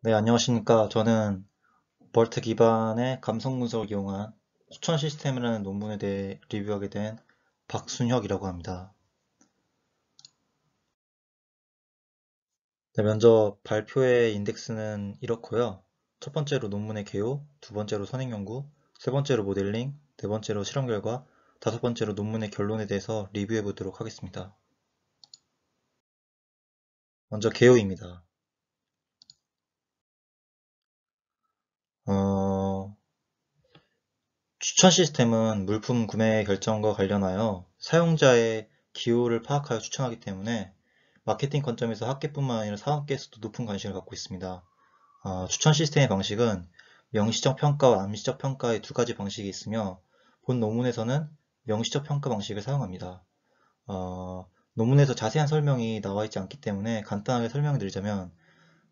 네, 안녕하십니까. 저는 벌트 기반의 감성 분석을 이용한 추천 시스템이라는 논문에 대해 리뷰하게 된 박순혁이라고 합니다. 네, 먼저 발표의 인덱스는 이렇고요. 첫 번째로 논문의 개요, 두 번째로 선행연구, 세 번째로 모델링, 네 번째로 실험 결과, 다섯 번째로 논문의 결론에 대해서 리뷰해 보도록 하겠습니다. 먼저 개요입니다. 어, 추천 시스템은 물품 구매 결정과 관련하여 사용자의 기호를 파악하여 추천하기 때문에 마케팅 관점에서 학계뿐만 아니라 사업계에서도 높은 관심을 갖고 있습니다. 추천 시스템의 방식은 명시적 평가와 암시적 평가의 두 가지 방식이 있으며 본 논문에서는 명시적 평가 방식을 사용합니다. 논문에서 자세한 설명이 나와 있지 않기 때문에 간단하게 설명드리자면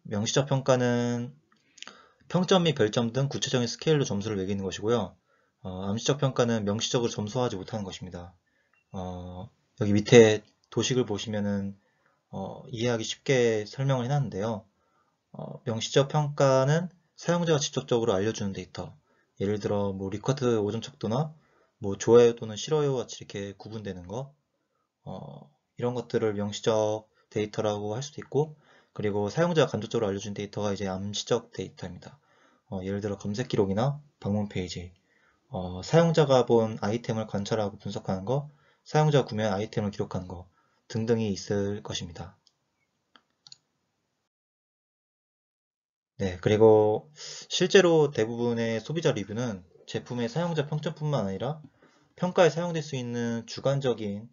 명시적 평가는 평점 및 별점 등 구체적인 스케일로 점수를 매기는 것이고요. 암시적 평가는 명시적으로 점수화하지 못하는 것입니다. 여기 밑에 도식을 보시면은 이해하기 쉽게 설명을 해놨는데요. 명시적 평가는 사용자가 직접적으로 알려주는 데이터. 예를 들어 뭐 리쿼트 오점 척도나 뭐 좋아요 또는 싫어요 같이 이렇게 구분되는 거. 이런 것들을 명시적 데이터라고 할 수도 있고, 그리고 사용자가 간접적으로 알려준 데이터가 이제 암시적 데이터입니다. 예를 들어 검색 기록이나 방문 페이지, 사용자가 본 아이템을 관찰하고 분석하는 거, 사용자가 구매한 아이템을 기록하는 거 등등이 있을 것입니다. 네, 그리고 실제로 대부분의 소비자 리뷰는 제품의 사용자 평점뿐만 아니라 평가에 사용될 수 있는 주관적인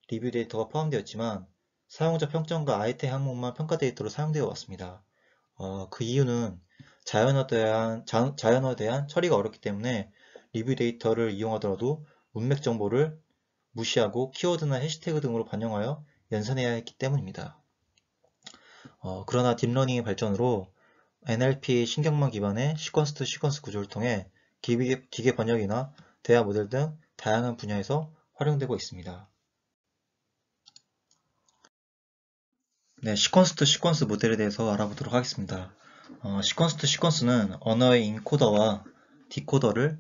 리뷰 데이터가 포함되어 있지만 사용자 평점과 아이템 항목만 평가 데이터로 사용되어 왔습니다. 그 이유는 자연어에 대한 처리가 어렵기 때문에 리뷰 데이터를 이용하더라도 문맥 정보를 무시하고 키워드나 해시태그 등으로 반영하여 연산해야 했기 때문입니다. 그러나 딥러닝의 발전으로 NLP 신경망 기반의 시퀀스 투 시퀀스 구조를 통해 기계 번역이나 대화 모델 등 다양한 분야에서 활용되고 있습니다. 네, 시퀀스 투 시퀀스 모델에 대해서 알아보도록 하겠습니다. 시퀀스 투 시퀀스는 언어의 인코더와 디코더를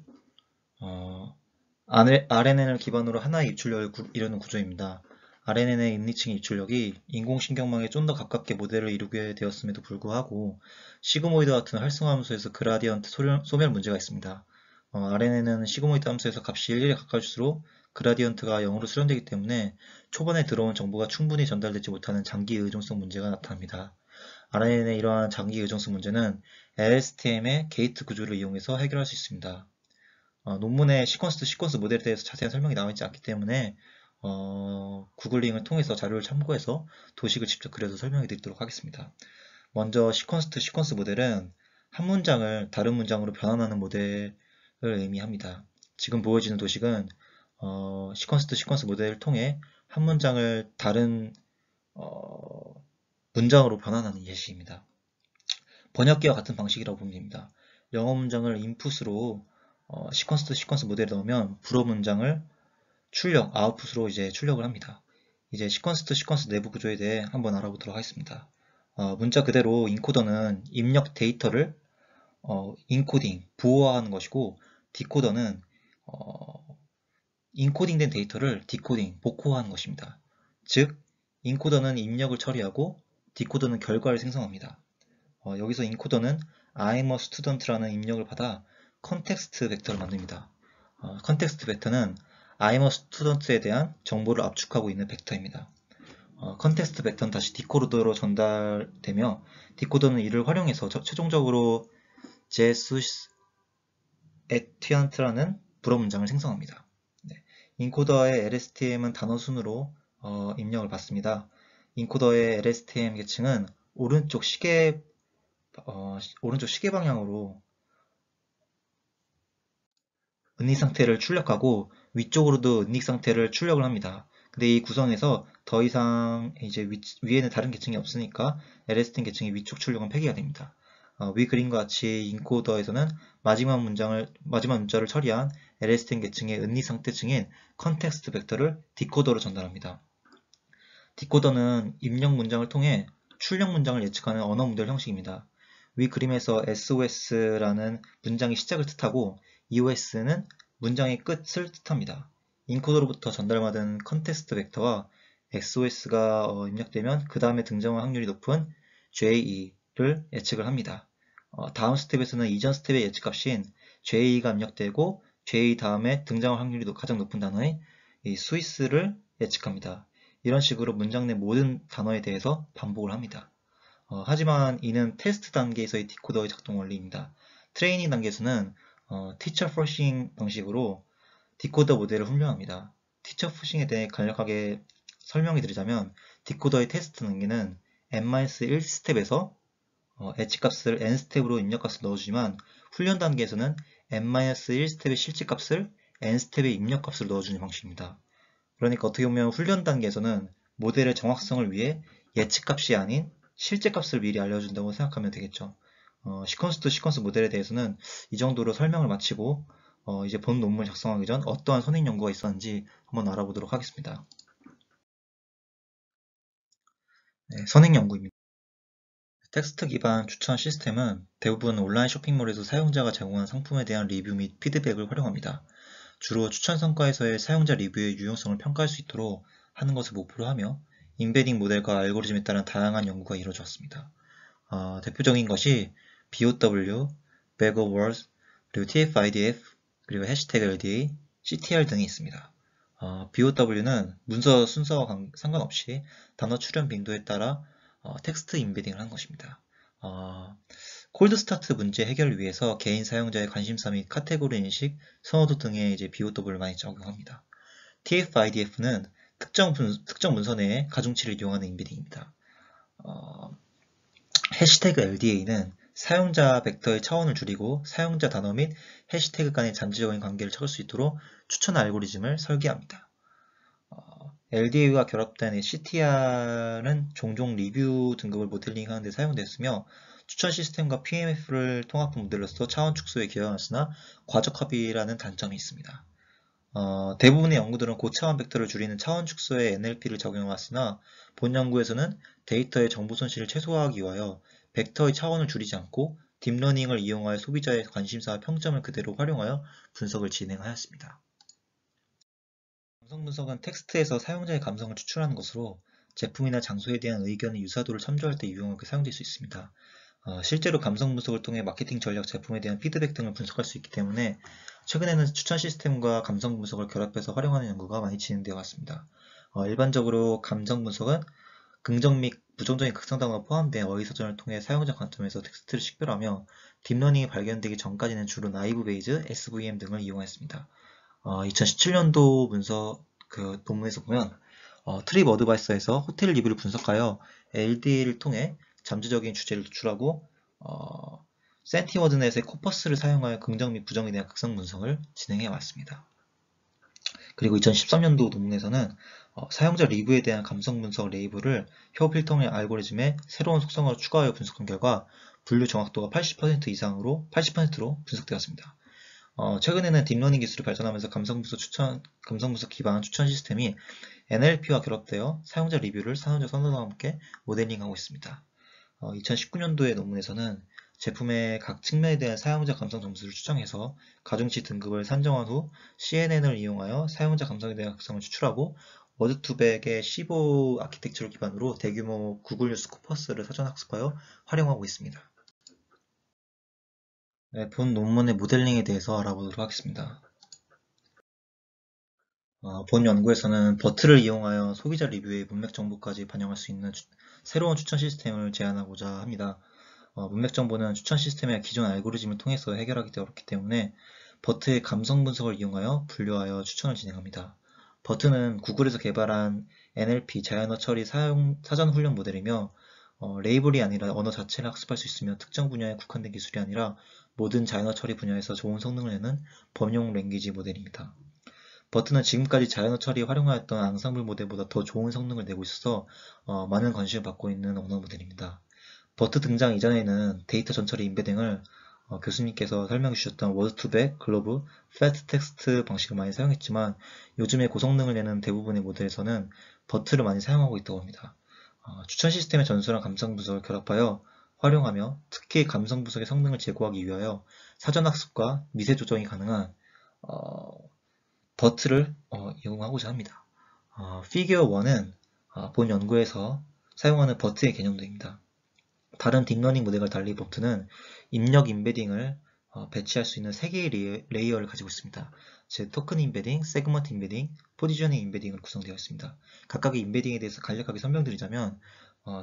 RNN을 기반으로 하나의 입출력을 이루는 구조입니다. RNN의 인리칭 입출력이 인공신경망에 좀 더 가깝게 모델을 이루게 되었음에도 불구하고 시그모이드 같은 활성화 함수에서 그라디언트 소멸 문제가 있습니다. RNN은 시그모이드 함수에서 값이 1에 가까울수록 그라디언트가 0으로 수렴되기 때문에 초반에 들어온 정보가 충분히 전달되지 못하는 장기 의존성 문제가 나타납니다. RNN의 이러한 장기 의존성 문제는 LSTM의 게이트 구조를 이용해서 해결할 수 있습니다. 논문에 시퀀스 모델에 대해서 자세한 설명이 나와 있지 않기 때문에 구글링을 통해서 자료를 참고해서 도식을 직접 그려서 설명해 드리도록 하겠습니다. 먼저 시퀀스 모델은 한 문장을 다른 문장으로 변환하는 모델을 의미합니다. 지금 보여지는 도식은 시퀀스 모델을 통해 한 문장을 다른 문장으로 변환하는 예시입니다. 번역기와 같은 방식이라고 보면 됩니다. 영어 문장을 인풋으로 시퀀스 모델에 넣으면 불어 문장을 아웃풋으로 이제 출력을 합니다. 이제 시퀀스 내부 구조에 대해 한번 알아보도록 하겠습니다. 문자 그대로 인코더는 입력 데이터를 인코딩, 부호화하는 것이고 디코더는 인코딩된 데이터를 디코딩, 복호화하는 것입니다. 즉, 인코더는 입력을 처리하고 디코더는 결과를 생성합니다. 여기서 인코더는 I'm a student라는 입력을 받아 컨텍스트 벡터를 만듭니다. 컨텍스트 벡터는 I'm a student에 대한 정보를 압축하고 있는 벡터입니다. 컨텍스트 벡터는 다시 디코더로 전달되며 디코더는 이를 활용해서 최종적으로 제수스 에튜안트라는 불어 문장을 생성합니다. 네. 인코더의 LSTM은 단어 순으로 입력을 받습니다. 인코더의 LSTM 계층은 오른쪽 시계 방향으로 은닉 상태를 출력하고 위쪽으로도 은닉 상태를 출력을 합니다. 근데 이 구성에서 더 이상 이제 위에는 다른 계층이 없으니까 LSTM 계층의 위쪽 출력은 폐기가 됩니다. 위 그림과 같이 인코더에서는 마지막 문자를 처리한 LSTM 계층의 은닉 상태층인 컨텍스트 벡터를 디코더로 전달합니다. 디코더는 입력 문장을 통해 출력 문장을 예측하는 언어 모델 형식입니다. 위 그림에서 SOS라는 문장의 시작을 뜻하고 EOS는 문장의 끝을 뜻합니다. 인코더로부터 전달받은 컨텍스트 벡터와 SOS가 입력되면 그 다음에 등장할 확률이 높은 JE를 예측을 합니다. 다음 스텝에서는 이전 스텝의 예측값인 JE가 입력되고 JE 다음에 등장할 확률이 가장 높은 단어인 이 스위스를 예측합니다. 이런 식으로 문장 내 모든 단어에 대해서 반복을 합니다. 하지만 이는 테스트 단계에서의 디코더의 작동 원리입니다. 트레이닝 단계에서는 티처 퍼싱 방식으로 디코더 모델을 훈련합니다. 티처 퍼싱에 대해 간략하게 설명해 드리자면 디코더의 테스트 단계는 n-1 스텝에서 예측값을 n 스텝으로 입력값을 넣어주지만 훈련 단계에서는 n-1 스텝의 실제값을 n 스텝의 입력값을 넣어주는 방식입니다. 그러니까 어떻게 보면 훈련 단계에서는 모델의 정확성을 위해 예측값이 아닌 실제값을 미리 알려준다고 생각하면 되겠죠. 시퀀스 투 시퀀스 모델에 대해서는 이 정도로 설명을 마치고 이제 본 논문을 작성하기 전 어떠한 선행 연구가 있었는지 한번 알아보도록 하겠습니다. 네, 선행 연구입니다. 텍스트 기반 추천 시스템은 대부분 온라인 쇼핑몰에서 사용자가 제공한 상품에 대한 리뷰 및 피드백을 활용합니다. 주로 추천 성과에서의 사용자 리뷰의 유용성을 평가할 수 있도록 하는 것을 목표로 하며 인베딩 모델과 알고리즘에 따른 다양한 연구가 이루어져 왔습니다. 대표적인 것이 BOW, Bag of Words, 그리고 TF-IDF, 그리고 해시태그 LDA, CTR 등이 있습니다. BOW는 문서 순서와 상관없이 단어 출현 빈도에 따라 텍스트 인베딩을 한 것입니다. 콜드 스타트 문제 해결을 위해서 개인 사용자의 관심사 및 카테고리 인식, 선호도 등의 BOW를 많이 적용합니다. TF-IDF는 특정 문서 내에 가중치를 이용하는 인베딩입니다. 해시태그 LDA는 사용자 벡터의 차원을 줄이고 사용자 단어 및 해시태그 간의 잠재적인 관계를 찾을 수 있도록 추천 알고리즘을 설계합니다. LDA와 결합된 CTR은 종종 리뷰 등급을 모델링하는 데 사용됐으며 추천 시스템과 PMF를 통합한 모델로서 차원 축소에 기여하였으나 과적 합의라는 단점이 있습니다. 대부분의 연구들은 고차원 벡터를 줄이는 차원 축소에 NLP를 적용해왔으나 본 연구에서는 데이터의 정보 손실을 최소화하기 위하여 벡터의 차원을 줄이지 않고 딥러닝을 이용하여 소비자의 관심사와 평점을 그대로 활용하여 분석을 진행하였습니다. 감성 분석은 텍스트에서 사용자의 감성을 추출하는 것으로 제품이나 장소에 대한 의견의 유사도를 참조할 때 유용하게 사용될 수 있습니다. 실제로 감성 분석을 통해 마케팅 전략, 제품에 대한 피드백 등을 분석할 수 있기 때문에 최근에는 추천 시스템과 감성 분석을 결합해서 활용하는 연구가 많이 진행되어 왔습니다. 일반적으로 감성 분석은 긍정 및 부정적인 극성 단어가 포함된 어휘사전을 통해 사용자 관점에서 텍스트를 식별하며 딥러닝이 발견되기 전까지는 주로 나이브 베이즈, SVM 등을 이용했습니다. 2017년도 문서 논문에서 보면 트립 어드바이서에서 호텔 리뷰를 분석하여 LDA를 통해 잠재적인 주제를 도출하고 센티워드넷의 코퍼스를 사용하여 긍정 및 부정에 대한 극성 분석을 진행해 왔습니다. 그리고 2013년도 논문에서는 사용자 리뷰에 대한 감성 분석 레이블을 혀 필터링 알고리즘에 새로운 속성을 추가하여 분석한 결과 분류 정확도가 80%로 분석되었습니다. 최근에는 딥러닝 기술이 발전하면서 감성 분석 기반 추천 시스템이 NLP와 결합되어 사용자 리뷰를 사용자 선호도와 함께 모델링하고 있습니다. 2019년도의 논문에서는 제품의 각 측면에 대한 사용자 감성 점수를 추정해서 가중치 등급을 산정한 후 CNN을 이용하여 사용자 감성에 대한 극성을 추출하고 워드2백의 15 아키텍처를 기반으로 대규모 구글 뉴스 코퍼스를 사전 학습하여 활용하고 있습니다. 네, 본 논문의 모델링에 대해서 알아보도록 하겠습니다. 본 연구에서는 버트를 이용하여 소비자 리뷰의 문맥 정보까지 반영할 수 있는 새로운 추천 시스템을 제안하고자 합니다. 문맥 정보는 추천 시스템의 기존 알고리즘을 통해서 해결하기 어렵기 때문에 버트의 감성 분석을 이용하여 분류하여 추천을 진행합니다. 버트는 구글에서 개발한 NLP 자연어 처리 사전 훈련 모델이며 레이블이 아니라 언어 자체를 학습할 수 있으며 특정 분야에 국한된 기술이 아니라 모든 자연어 처리 분야에서 좋은 성능을 내는 범용 랭귀지 모델입니다. 버트는 지금까지 자연어 처리에 활용하였던 앙상블 모델보다 더 좋은 성능을 내고 있어서 많은 관심을 받고 있는 언어 모델입니다. 버트 등장 이전에는 데이터 전처리 인베딩을 교수님께서 설명해 주셨던 워드2백, 글로브, 패스트 텍스트 방식을 많이 사용했지만 요즘에 고성능을 내는 대부분의 모델에서는 버트를 많이 사용하고 있다고 합니다. 추천 시스템의 전술한 감성 분석을 결합하여 활용하며 특히 감성 분석의 성능을 제고하기 위하여 사전학습과 미세 조정이 가능한 버트를 이용하고자 합니다. 피규어 1은 본 연구에서 사용하는 버트의 개념도입니다. 다른 딥러닝 모델과 달리 버트는 입력 임베딩을 배치할 수 있는 3개의 레이어를 가지고 있습니다. 즉 토큰 임베딩, 세그먼트 임베딩, 포지셔닝 임베딩으로 구성되어 있습니다. 각각의 임베딩에 대해서 간략하게 설명드리자면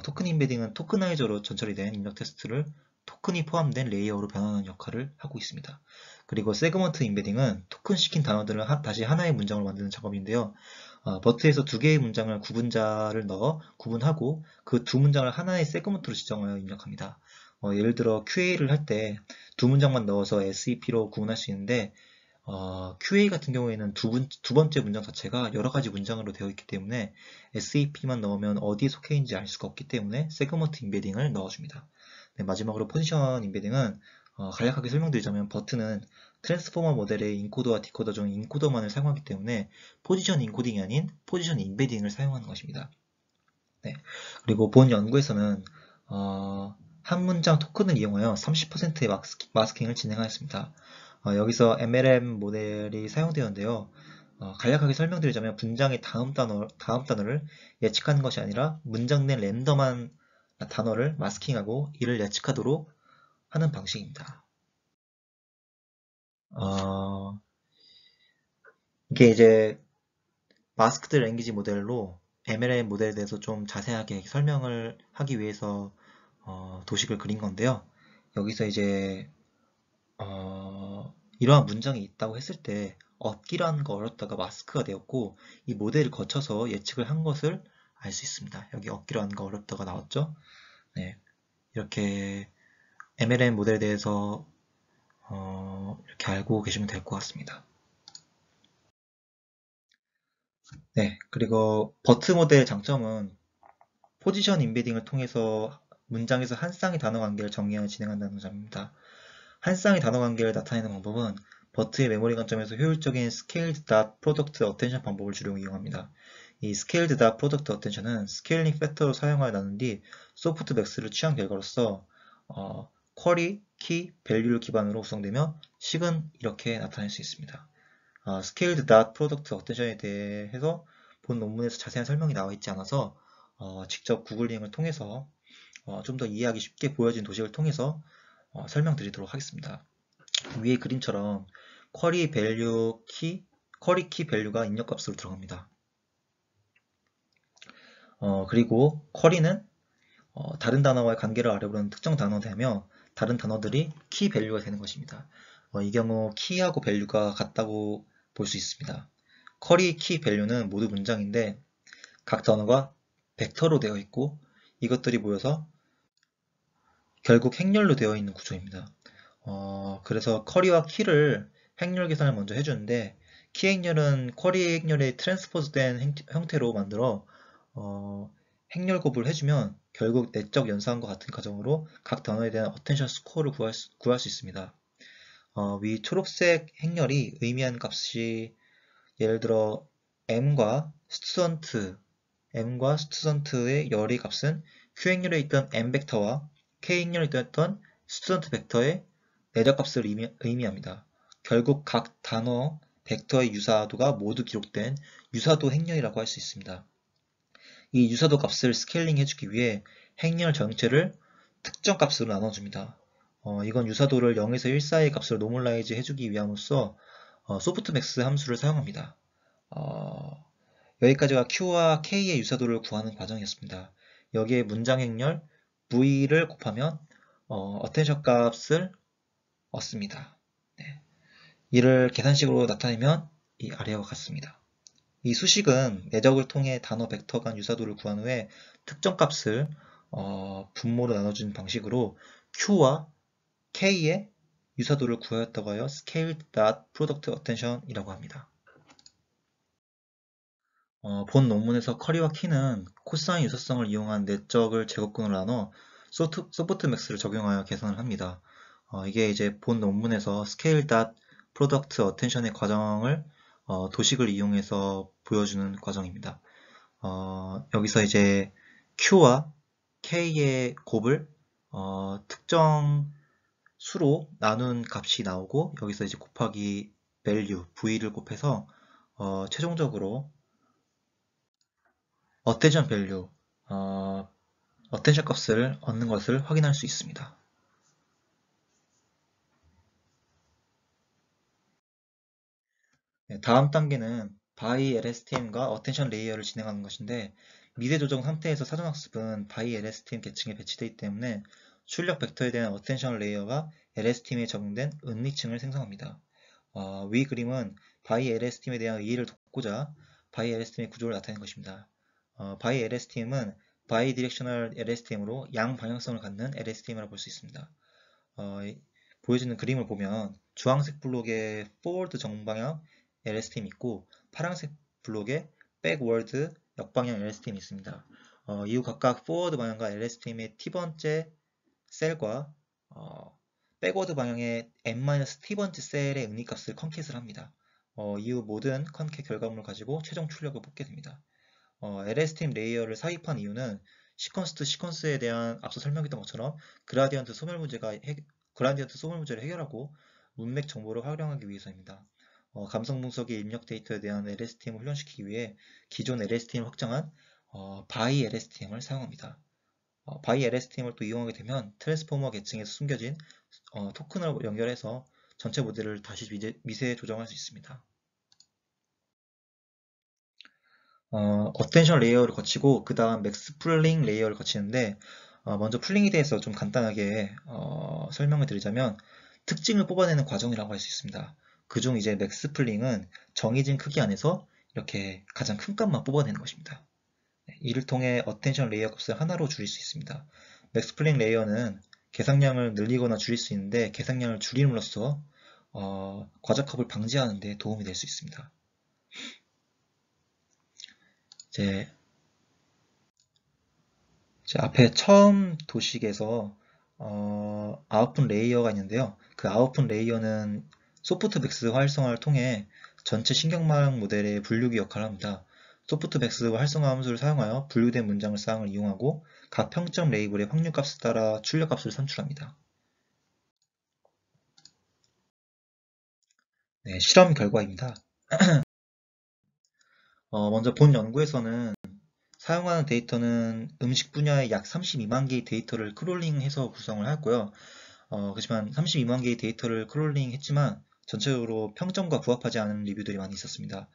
토큰 임베딩은 토크나이저로 전처리 된 입력 테스트를 토큰이 포함된 레이어로 변환하는 역할을 하고 있습니다. 그리고 세그먼트 임베딩은 토큰 시킨 단어들을 다시 하나의 문장으로 만드는 작업인데요. 버트에서 2개의 문장을 구분자를 넣어 구분하고 그 2문장을 하나의 세그먼트로 지정하여 입력합니다. 예를 들어 QA를 할 때 2문장만 넣어서 SEP로 구분할 수 있는데 QA 같은 경우에는 두 번째 문장 자체가 여러 가지 문장으로 되어 있기 때문에 SEP만 넣으면 어디에 속해 있는지 알 수가 없기 때문에 세그먼트 임베딩을 넣어줍니다. 네, 마지막으로 포지션 임베딩은 간략하게 설명드리자면 버트는 트랜스포머 모델의 인코더와 디코더 중 인코더만을 사용하기 때문에 포지션 인코딩이 아닌 포지션 임베딩을 사용하는 것입니다. 네, 그리고 본 연구에서는 한 문장 토큰을 이용하여 30%의 마스킹을 진행하였습니다. 여기서 MLM 모델이 사용되었는데요. 간략하게 설명드리자면 문장의 다음 단어를 예측하는 것이 아니라 문장 내 랜덤한 단어를 마스킹하고 이를 예측하도록 하는 방식입니다. 이게 이제 마스크드 랭귀지 모델로 MLM 모델에 대해서 좀 자세하게 설명을 하기 위해서 도식을 그린 건데요. 여기서 이제 이러한 문장이 있다고 했을 때 얻기라는 거 어렵다가 마스크가 되었고 이 모델을 거쳐서 예측을 한 것을 알 수 있습니다. 여기 얻기라는 거 어렵다가 나왔죠. 네, 이렇게 MLM 모델에 대해서 이렇게 알고 계시면 될 것 같습니다. 네, 그리고 버트 모델의 장점은 포지션 임베딩을 통해서 문장에서 한 쌍의 단어 관계를 정의하여 진행한다는 점입니다. 한 쌍의 단어 관계를 나타내는 방법은 버트의 메모리 관점에서 효율적인 Scaled Dot Product Attention 방법을 주로 이용합니다. 이 Scaled Dot Product Attention은 스케일링 팩터로 사용하여 나눈 뒤 소프트맥스를 취한 결과로서 쿼리, 키, 밸류를 기반으로 구성되며 식은 이렇게 나타낼 수 있습니다. Scaled Dot Product Attention에 대해서 본 논문에서 자세한 설명이 나와 있지 않아서 직접 구글링을 통해서 좀 더 이해하기 쉽게 보여진 도식을 통해서 설명드리도록 하겠습니다. 위의 그림처럼 쿼리 키 밸류가 입력값으로 들어갑니다. 그리고 쿼리는 다른 단어와의 관계를 알아보는 특정 단어가 되며 다른 단어들이 키 밸류가 되는 것입니다. 이 경우 키하고 밸류가 같다고 볼 수 있습니다. 쿼리 키 밸류는 모두 문장인데 각 단어가 벡터로 되어 있고 이것들이 모여서 결국 행렬로 되어 있는 구조입니다. 그래서 쿼리와 키를 행렬 계산을 먼저 해주는데 키 행렬은 쿼리 행렬의 트랜스포즈된 형태로 만들어 행렬 곱을 해주면 결국 내적 연산과 같은 과정으로 각 단어에 대한 어텐션 스코어를 구할 수 있습니다. 위 초록색 행렬이 의미하는 값이 예를 들어 m과 스튜던트의 열의 값은 q 행렬에 있던 m 벡터와 k 행렬에 있던 스튜던트 벡터의 내적 값을 의미합니다. 결국 각 단어 벡터의 유사도가 모두 기록된 유사도 행렬이라고 할 수 있습니다. 이 유사도 값을 스케일링 해주기 위해 행렬 전체를 특정 값으로 나눠줍니다. 이건 유사도를 0에서 1 사이의 값으로 노멀라이즈 해주기 위함으로써 소프트맥스 함수를 사용합니다. 여기까지가 Q와 K의 유사도를 구하는 과정이었습니다. 여기에 문장 행렬 V를 곱하면 어텐션 값을 얻습니다. 네. 이를 계산식으로 나타내면 이 아래와 같습니다. 이 수식은 내적을 통해 단어 벡터 간 유사도를 구한 후에 특정 값을 분모로 나눠주는 방식으로 Q와 K의 유사도를 구하였다고 하여 Scaled Dot Product Attention이라고 합니다. 본 논문에서 커리와 키는 코사인 유사성을 이용한 내적을 제곱근으로 나눠 소프트맥스를 적용하여 계산을 합니다. 이게 이제 본 논문에서 Scale Dot Product Attention의 과정을 도식을 이용해서 보여주는 과정입니다. 여기서 이제 Q와 K의 곱을 특정 수로 나눈 값이 나오고 여기서 이제 곱하기 value, v를 곱해서 최종적으로 attention value, attention 값을 얻는 것을 확인할 수 있습니다. 네, 다음 단계는 by LSTM과 attention layer를 진행하는 것인데 미세 조정 상태에서 사전학습은 by LSTM 계층에 배치되기 때문에 출력 벡터에 대한 attention layer가 LSTM에 적용된 은리층을 생성합니다. 위 그림은 by LSTM에 대한 이해를 돕고자 by LSTM의 구조를 나타낸 것입니다. by LSTM은 bidirectional LSTM으로 양방향성을 갖는 LSTM이라고 볼 수 있습니다. 보여지는 그림을 보면 주황색 블록에 forward 정방향 LSTM이 있고 파란색 블록에 backward 역방향 LSTM이 있습니다. 이후 각각 forward 방향과 LSTM의 t번째 셀과 backward 방향의 n-t번째 셀의 응리값을 컨캣을 합니다. 이후 모든 컨캣 결과물을 가지고 최종 출력을 뽑게 됩니다. LSTM 레이어를 삽입한 이유는 시퀀스 투 시퀀스에 대한 앞서 설명했던 것처럼 그라디언트 소멸 문제를 해결하고 문맥 정보를 활용하기 위해서입니다. 감성 분석의 입력 데이터에 대한 LSTM을 훈련시키기 위해 기존 LSTM을 확장한 by LSTM을 사용합니다. by LSTM을 또 이용하게 되면 트랜스포머 계층에서 숨겨진 토큰을 연결해서 전체 모델을 다시 미세 조정할 수 있습니다. 어텐션 레이어를 거치고 그 다음 맥스 풀링 레이어를 거치는데 먼저 풀링에 대해서 좀 간단하게 설명을 드리자면 특징을 뽑아내는 과정이라고 할 수 있습니다. 그중 이제 맥스 풀링은 정해진 크기 안에서 이렇게 가장 큰 값만 뽑아내는 것입니다. 이를 통해 어텐션 레이어 값을 하나로 줄일 수 있습니다. 맥스 풀링 레이어는 계산량을 늘리거나 줄일 수 있는데 계산량을 줄임으로써 과적합을 방지하는 데 도움이 될 수 있습니다. 이제 앞에 처음 도식에서 아웃풋 레이어가 있는데요. 그 아웃풋 레이어는 소프트백스 활성화를 통해 전체 신경망 모델의 분류기 역할을 합니다. 소프트백스 활성화 함수를 사용하여 분류된 문장을 쌍을 이용하고 각 평점 레이블의 확률값에 따라 출력값을 산출합니다. 네, 실험 결과입니다. 먼저 본 연구에서는 사용하는 데이터는 음식 분야의 약 32만 개의 데이터를 크롤링해서 구성을 하였고요. 그렇지만 32만 개의 데이터를 크롤링 했지만 전체적으로 평점과 부합하지 않은 리뷰들이 많이 있었습니다.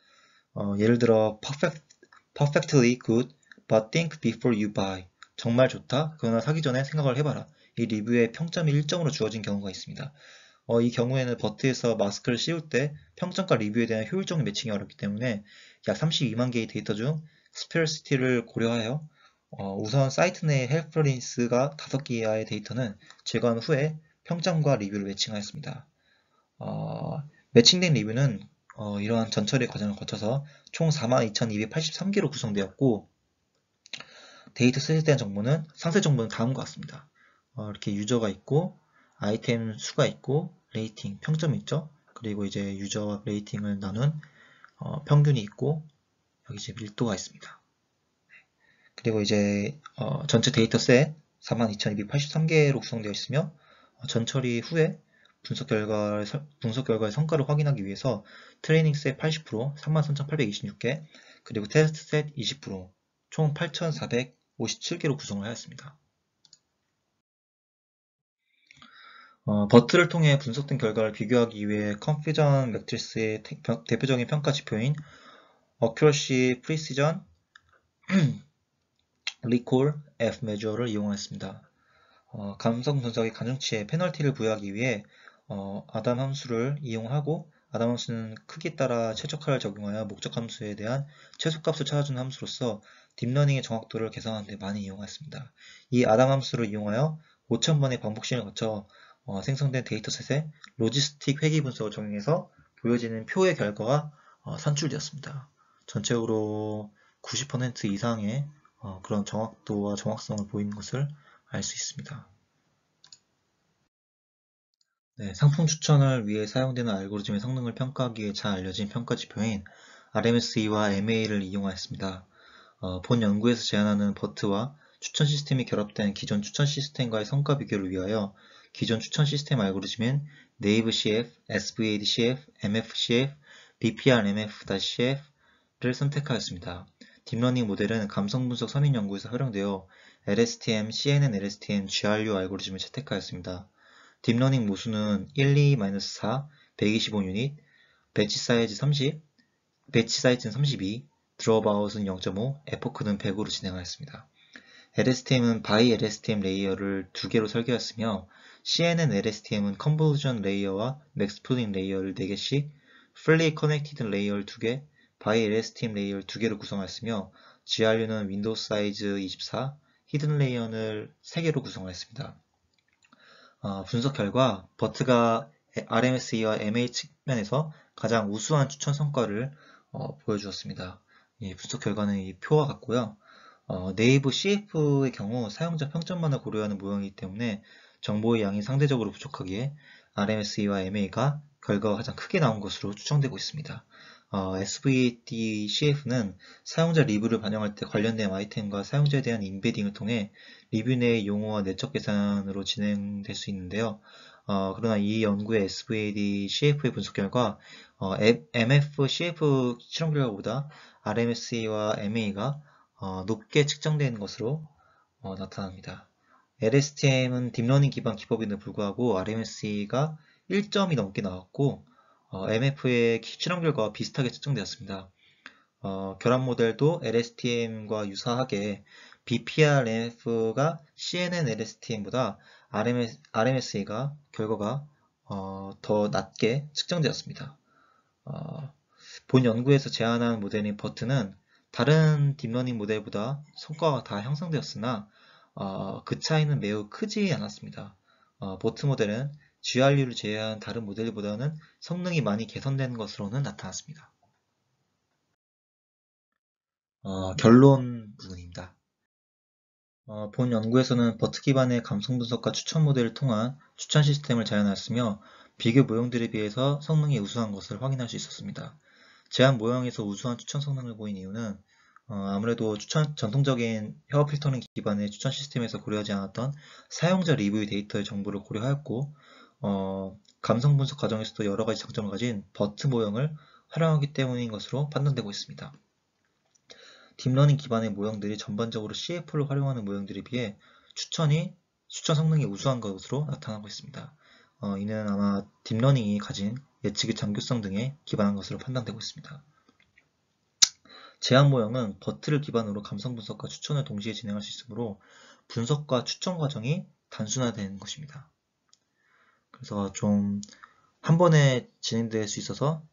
예를 들어 perfectly good but think before you buy. 정말 좋다. 그러나 사기 전에 생각을 해봐라. 이 리뷰에 평점이 1점으로 주어진 경우가 있습니다. 이 경우에는 버트에서 마스크를 씌울 때 평점과 리뷰에 대한 효율적인 매칭이 어렵기 때문에 약 32만 개의 데이터 중 스페어시티를 고려하여 우선 사이트 내 헬프린스가 5개 이하의 데이터는 제거한 후에 평점과 리뷰를 매칭하였습니다. 매칭된 리뷰는 이러한 전처리 과정을 거쳐서 총 42,283개로 구성되었고 데이터셋에 대한 정보는 상세 정보는 다음과 같습니다. 이렇게 유저가 있고 아이템 수가 있고 레이팅, 평점이 있죠. 그리고 이제 유저와 레이팅을 나눈 평균이 있고 여기 이제 밀도가 있습니다. 그리고 이제 전체 데이터셋 42,283개로 구성되어 있으며 전처리 후에 분석 결과의 성과를 확인하기 위해서 트레이닝 셋 80%, 33,826개, 그리고 테스트 셋 20%, 총 8,457개로 구성을 하였습니다. 버트를 통해 분석된 결과를 비교하기 위해 컨퓨전 매트리스의 대표적인 평가 지표인 Accuracy, Precision, Recall, F 메저를 이용했습니다. 감성 분석의 가중치에 페널티를 부여하기 위해 아담 함수를 이용하고 아담 함수는 크기에 따라 최적화를 적용하여 목적 함수에 대한 최소값을 찾아주는 함수로서 딥러닝의 정확도를 개선하는 데 많이 이용했습니다. 이 아담 함수를 이용하여 5,000번의 반복 시행을 거쳐 생성된 데이터셋에 로지스틱 회귀 분석을 적용해서 보여지는 표의 결과가 산출되었습니다. 전체적으로 90% 이상의 그런 정확도와 정확성을 보이는 것을 알 수 있습니다. 네, 상품 추천을 위해 사용되는 알고리즘의 성능을 평가하기 위해 잘 알려진 평가 지표인 RMSE와 MA를 이용하였습니다. 본 연구에서 제안하는 버트와 추천 시스템이 결합된 기존 추천 시스템과의 성과 비교를 위하여 기존 추천 시스템 알고리즘인 네이브 CF, SVAD CF, MF CF, BPR MF-CF를 선택하였습니다. 딥러닝 모델은 감성 분석 3인 연구에서 활용되어 LSTM, CNN, LSTM, GRU 알고리즘을 채택하였습니다. 딥러닝 모수는 1, 2-4, 125유닛, 배치 사이즈는 32, 드롭아웃은 0.5, 에포크는 100으로 진행하였습니다. LSTM은 바이 LSTM 레이어를 2개로 설계하였으며 CNN LSTM은 컨볼루션 레이어와 맥스플링 레이어를 4개씩, 풀리 커넥티드 레이어를 2개, 바이 LSTM 레이어를 2개로 구성하였으며 GRU는 윈도우 사이즈 24, 히든 레이어를 3개로 구성하였습니다. 분석 결과 버트가 RMSE와 MA 측면에서 가장 우수한 추천 성과를 보여주었습니다. 이 분석 결과는 이 표와 같고요. 네이버 CF의 경우 사용자 평점만을 고려하는 모형이기 때문에 정보의 양이 상대적으로 부족하기에 RMSE와 MA가 결과가 가장 크게 나온 것으로 추정되고 있습니다. SVD CF는 사용자 리뷰를 반영할 때 관련된 아이템과 사용자에 대한 인베딩을 통해 리뷰 내의 용어와 내적 계산으로 진행될 수 있는데요. 그러나 이 연구의 SVD CF의 분석 결과 MF CF 실험 결과보다 RMSE와 MA가 높게 측정되는 것으로 나타납니다. LSTM은 딥러닝 기반 기법임에도 불구하고 RMSE가 1점이 넘게 나왔고 MF의 실험 결과와 비슷하게 측정되었습니다. 결합 모델도 LSTM과 유사하게 BPR-MF가 CNN LSTM보다 RMSE가 결과가 더 낮게 측정되었습니다. 본 연구에서 제안한 모델인 버트는 다른 딥러닝 모델보다 성과가 다 형성되었으나 그 차이는 매우 크지 않았습니다. 버트 모델은 GRU를 제외한 다른 모델보다는 성능이 많이 개선된 것으로는 나타났습니다. 결론 부분입니다. 본 연구에서는 버트 기반의 감성 분석과 추천 모델을 통한 추천 시스템을 제안하였으며 비교 모형들에 비해서 성능이 우수한 것을 확인할 수 있었습니다. 제안 모형에서 우수한 추천 성능을 보인 이유는 아무래도 전통적인 헤어 필터링 기반의 추천 시스템에서 고려하지 않았던 사용자 리뷰 데이터의 정보를 고려하였고 감성 분석 과정에서도 여러 가지 장점을 가진 버트 모형을 활용하기 때문인 것으로 판단되고 있습니다. 딥러닝 기반의 모형들이 전반적으로 CF를 활용하는 모형들에 비해 추천 성능이 우수한 것으로 나타나고 있습니다. 이는 아마 딥러닝이 가진 예측의 정교성 등에 기반한 것으로 판단되고 있습니다. 제안 모형은 버트를 기반으로 감성 분석과 추천을 동시에 진행할 수 있으므로 분석과 추천 과정이 단순화되는 것입니다. 그래서 좀 한 번에 진행될 수 있어서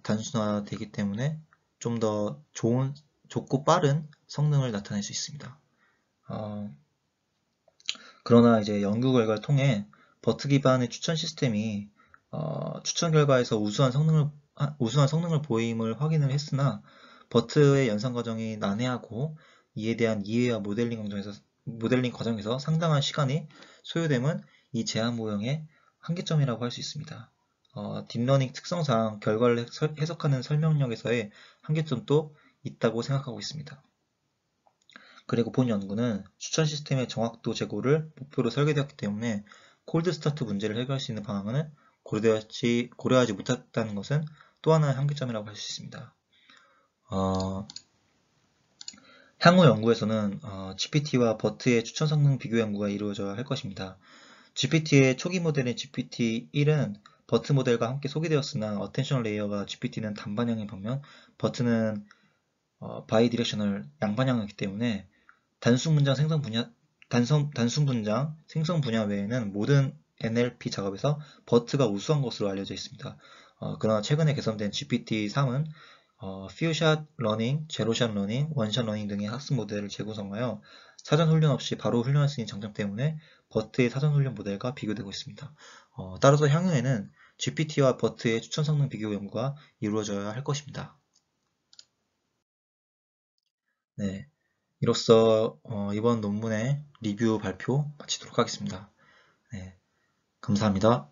단순화되기 때문에 좀 더 좋고 빠른 성능을 나타낼 수 있습니다. 그러나 이제 연구 결과를 통해 버트 기반의 추천 시스템이 추천 결과에서 우수한 성능을 보임을 확인을 했으나 버트의 연산 과정이 난해하고 이에 대한 이해와 모델링 과정에서 상당한 시간이 소요됨은 이 제안 모형의 한계점이라고 할 수 있습니다. 딥러닝 특성상 결과를 해석하는 설명력에서의 한계점도 있다고 생각하고 있습니다. 그리고 본 연구는 추천 시스템의 정확도 제고를 목표로 설계되었기 때문에 콜드 스타트 문제를 해결할 수 있는 방안은 고려하지 못했다는 것은 또 하나의 한계점이라고 할 수 있습니다. 향후 연구에서는 GPT와 버트의 추천 성능 비교 연구가 이루어져야 할 것입니다. GPT의 초기 모델인 GPT-1은 버트 모델과 함께 소개되었으나 어텐션 레이어가 GPT는 단방향인 반면 버트는 바이디렉셔널 양방향이기 때문에 단순 문장 생성 분야 외에는 모든 NLP 작업에서 버트가 우수한 것으로 알려져 있습니다. 그러나 최근에 개선된 GPT-3은 퓨샷 러닝, 제로샷 러닝, 원샷 러닝 등의 학습 모델을 재구성하여 사전 훈련 없이 바로 훈련할 수 있는 장점 때문에 버트의 사전 훈련 모델과 비교되고 있습니다. 따라서 향후에는 GPT와 버트의 추천 성능 비교 연구가 이루어져야 할 것입니다. 네, 이로써 이번 논문의 리뷰 발표 마치도록 하겠습니다. 네, 감사합니다.